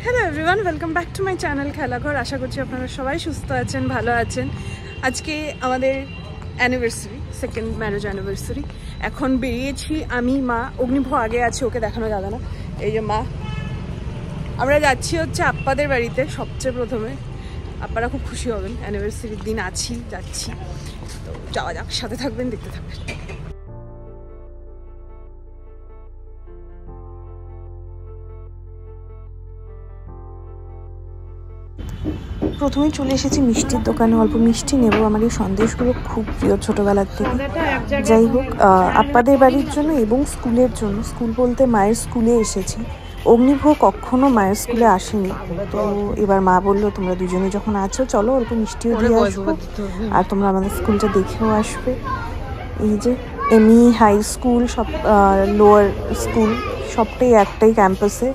Hello everyone, welcome back to my channel Khelaghar. আশা করছি আপনারা সবাই সুস্থ আছেন, ভালো আছেন। আজকে আমাদের অ্যানিভার্সারি, সেকেন্ড ম্যারেজ অ্যানিভার্সারি। এখন বেরিয়েছি আমি, মা, অগ্নিভ আগে আছে, ওকে দেখানো যাবে না। এই যে মা, আমরা যাচ্ছি হচ্ছে আপ্পাদের বাড়িতে। সবচেয়ে প্রথমে আপ্পারা খুব খুশি হবেন, অ্যানিভার্সারির দিন যাচ্ছি। তো যাওয়া যাক, সাথে থাকবেন, দেখতে থাকবেন। প্রথমেই চলে এসেছি মিষ্টির দোকানে, অল্প মিষ্টি নেব। আমার এই সন্দেশগুলো খুব প্রিয় ছোটোবেলার থেকে। যাই হোক, আপ্পাদের বাড়ির জন্য এবং স্কুলের জন্য, স্কুল বলতে মায়ের স্কুলে এসেছি। অগ্নিভ কখনো মায়ের স্কুলে আসেনি, তো এবার মা বললো তোমরা দুজনে যখন আছো চলো অল্প মিষ্টিও দিয়ে আসবো, আর তোমরা আমাদের স্কুলটা দেখেও আসবে। এই যে এমই হাই স্কুল, সব লোয়ার স্কুল সবটাই একটাই ক্যাম্পাসে।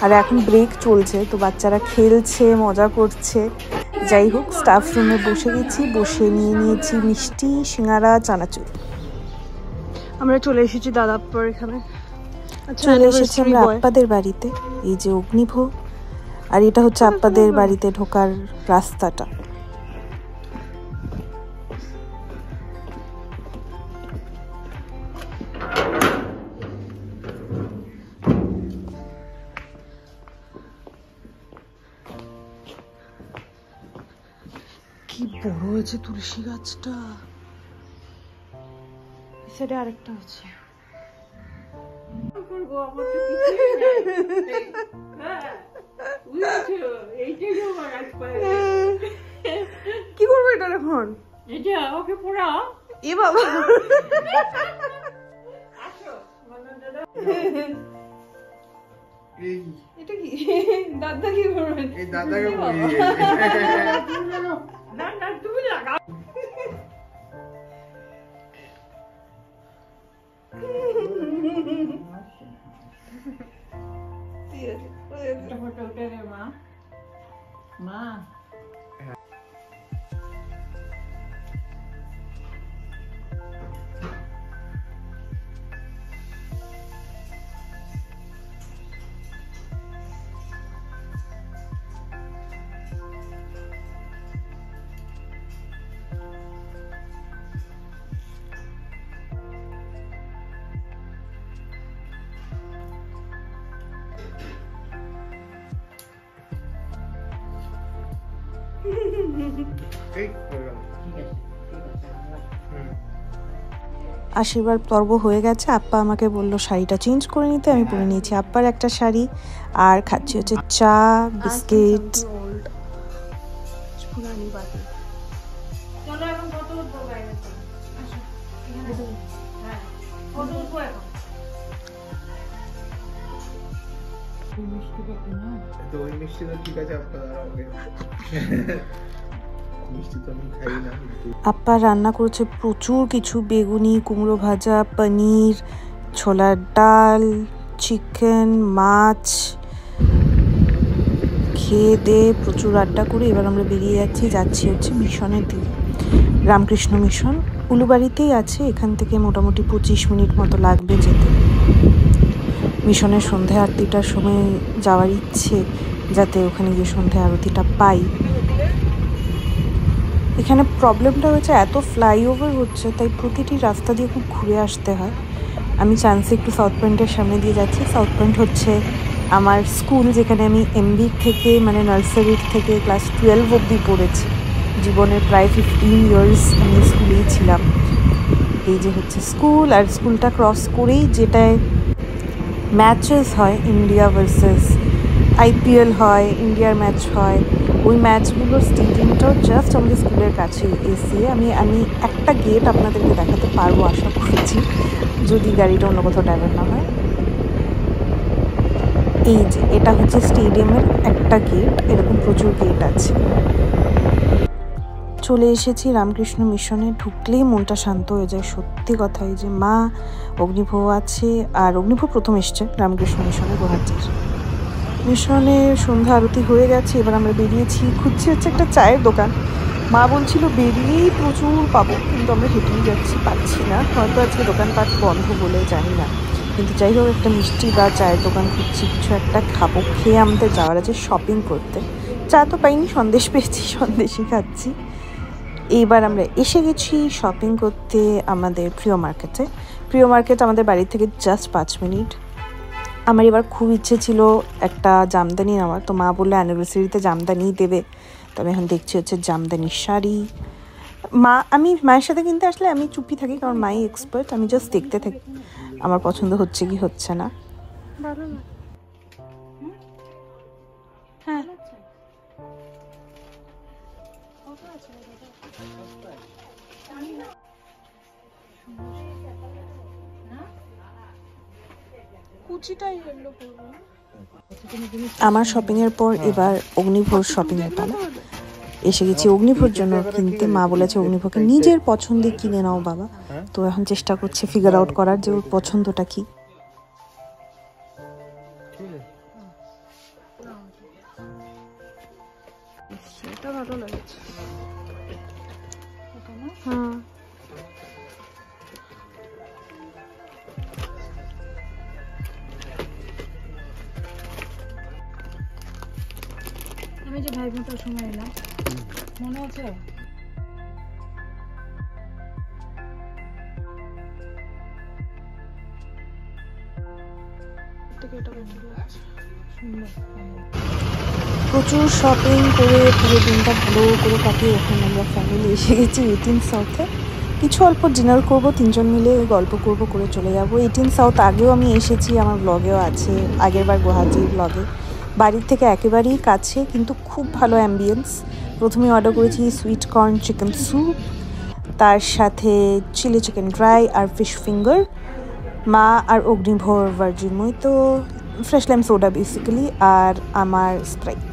আর এখন ব্রেক চলছে, তো বাচ্চারা খেলছে, মজা করছে। যাই হোক, স্টাফ রুমে বসে গেছি, বসে নিয়েছি মিষ্টি, সিঙ্গারা, চানাচুর। আমরা চলে এসেছি দাদাপ্পার এখানে, চলে এসেছি আমরা আপ্পাদের বাড়িতে। এই যে অগ্নিভ, আর এটা হচ্ছে আপ্পাদের বাড়িতে ঢোকার রাস্তাটা। কি বড় হয়েছে তুলসী গাছটা। সেটা আরেকটা আছে। কি করবো এটা এখন? ওকে পোড়া। এ বাবা, এটা কি দাদা কি করবেন? এই দাদাকে না না, তুমি লাগাও। ফটো উঠে রে মা, মা। আশীর্বাদ পর্ব হয়ে গেছে। আপ্পা আমাকে বললো শাড়িটা চেঞ্জ করে নিতে, আমি পরে নিয়েছি আপ্পার একটা শাড়ি। আর খাচ্ছি হচ্ছে চা, বিস্কিট। আপ্পা রান্না করেছে প্রচুর কিছু, বেগুনি, কুমড়ো ভাজা, পনির, ছোলার ডাল, চিকেন, মাছ। খেয়ে দিয়ে প্রচুর আড্ডা করে এবার আমরা বেরিয়ে যাচ্ছি হচ্ছে মিশনের দিকে। রামকৃষ্ণ মিশন উলুবাড়িতেই আছে, এখান থেকে মোটামুটি 25 মিনিট মতো লাগবে যেতে। মিশনের সন্ধ্যা আরতিটার সময় যাওয়ার ইচ্ছে, যাতে ওখানে গিয়ে সন্ধ্যা আরতিটা পাই। এখানে প্রবলেমটা হচ্ছে এত ফ্লাইওভার হচ্ছে, তাই প্রতিটি রাস্তা দিয়ে খুব ঘুরে আসতে হয়। আমি চান্সে একটু সাউথ পয়েন্টের সামনে দিয়ে যাচ্ছি। সাউথ পয়েন্ট হচ্ছে আমার স্কুল, যেখানে আমি এমবি থেকে মানে নার্সারির থেকে ক্লাস 12 অবধি পড়েছি। জীবনের প্রায় 15 ইয়ার্স আমি স্কুলেই ছিলাম। এই যে হচ্ছে স্কুল, আর স্কুলটা ক্রস করেই যেটায় ম্যাচেস হয়, ইন্ডিয়া ভার্সেস IPL হয়, ইন্ডিয়ার ম্যাচ হয়, ওই ম্যাচগুলোর স্টেডিয়ামটাও জাস্ট আমাদের স্কুলের কাছে এসে আমি একটা গেট আপনাদেরকে দেখাতে পারবো আশা করছি, যদি গাড়িটা অন্য কোথাও ড্রাইভার না হয়। এই যে এটা হচ্ছে স্টেডিয়ামের একটা গেট, এরকম প্রচুর গেট আছে। চলে এসেছি রামকৃষ্ণ মিশনে। ঢুকলেই মনটা শান্ত হয়ে যায়, সত্যি কথা। এই যে মা, অগ্নিভ আছে, আর অগ্নিভ প্রথম এসছে রামকৃষ্ণ মিশনে গোহাটির। মিশনে সন্ধ্যা আরতি হয়ে গেছে, এবার আমরা বেরিয়েছি। খুঁজছি হচ্ছে একটা চায়ের দোকান। মা বলছিল বেরিয়েই প্রচুর পাবো, কিন্তু আমরা হেঁটেই যাচ্ছি, পাচ্ছি না। হয়তো আজকে দোকানপাট বন্ধ বলে, জানি না। কিন্তু যাই হোক একটা মিষ্টি বা চায়ের দোকান খুঁজছি, কিছু একটা খাবো, খেয়ে আমাদের যাওয়ার আছে শপিং করতে। চা তো পাইনি, সন্দেশ পেয়েছি, সন্দেশই খাচ্ছি। এইবার আমরা এসে গেছি শপিং করতে আমাদের প্রিয় মার্কেটে। প্রিয় মার্কেট আমাদের বাড়ি থেকে জাস্ট 5 মিনিট। আমার এবার খুব ইচ্ছে ছিল একটা জামদানি নেওয়ার, তো মা বললো অ্যানিভার্সারিতে জামদানিই দেবে। তো আমি এখন দেখছি হচ্ছে জামদানির শাড়ি। আমি মায়ের সাথে কিনতে আসলে আমি চুপি থাকি, কারণ মাই এক্সপার্ট, আমি জাস্ট দেখতে থাকি আমার পছন্দ হচ্ছে কি হচ্ছে না। ভালো না? হ্যাঁ আমার শপিংয়ের পর এবার অগ্নিভোর শপিংয়ের পালা। এসে গেছি অগ্নিভোর জন্য কিনতে। মা বলেছে অগ্নিভোরকে নিজের পছন্দে কিনে নাও বাবা। তো এখন চেষ্টা করছে ফিগার আউট করার যে ওর পছন্দটা কি। এটা ভালো লাগছে। হ্যাঁ আমি যে ভাই বোনটার সময় এলাম, মনে আছে? প্রচুর শপিং করে পুরো দিনটা ভালো করে কাটিয়ে এখন আমরা ফ্যামিলি এসে গেছি 18 সাউথে। কিছু অল্প ডিনার করব, 3 জন মিলে গল্প করব করে চলে যাব। 18 সাউথ আগেও আমি এসেছি, আমার ব্লগেও আছে, আগেরবার গুয়াহাটির ব্লগে। বাড়ির থেকে একেবারেই কাছে, কিন্তু খুব ভালো অ্যাম্বিয়েন্স। প্রথমে অর্ডার করেছি সুইট কর্ন চিকেন স্যুপ, তার সাথে চিলি চিকেন ড্রাই আর ফিশ ফিঙ্গার। মা আর অগ্নিভোর ভার্জিন মইতো, ফ্রেশ লাইম সোডা বেসিক্যালি, আর আমার স্প্রাইট।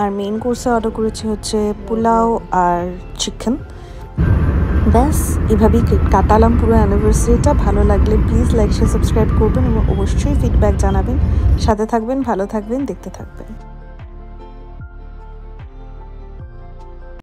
আর মেইন কোর্সে অর্ডার করেছি হচ্ছে পোলাও আর চিকেন। ব্যাস এভাবেই কাটালাম পুরো অ্যানিভার্সারিটা। ভালো লাগলে প্লিজ লাইক শেয়ার সাবস্ক্রাইব করবেন এবং অবশ্যই ফিডব্যাক জানাবেন। সাথে থাকবেন, ভালো থাকবেন, দেখতে থাকবেন।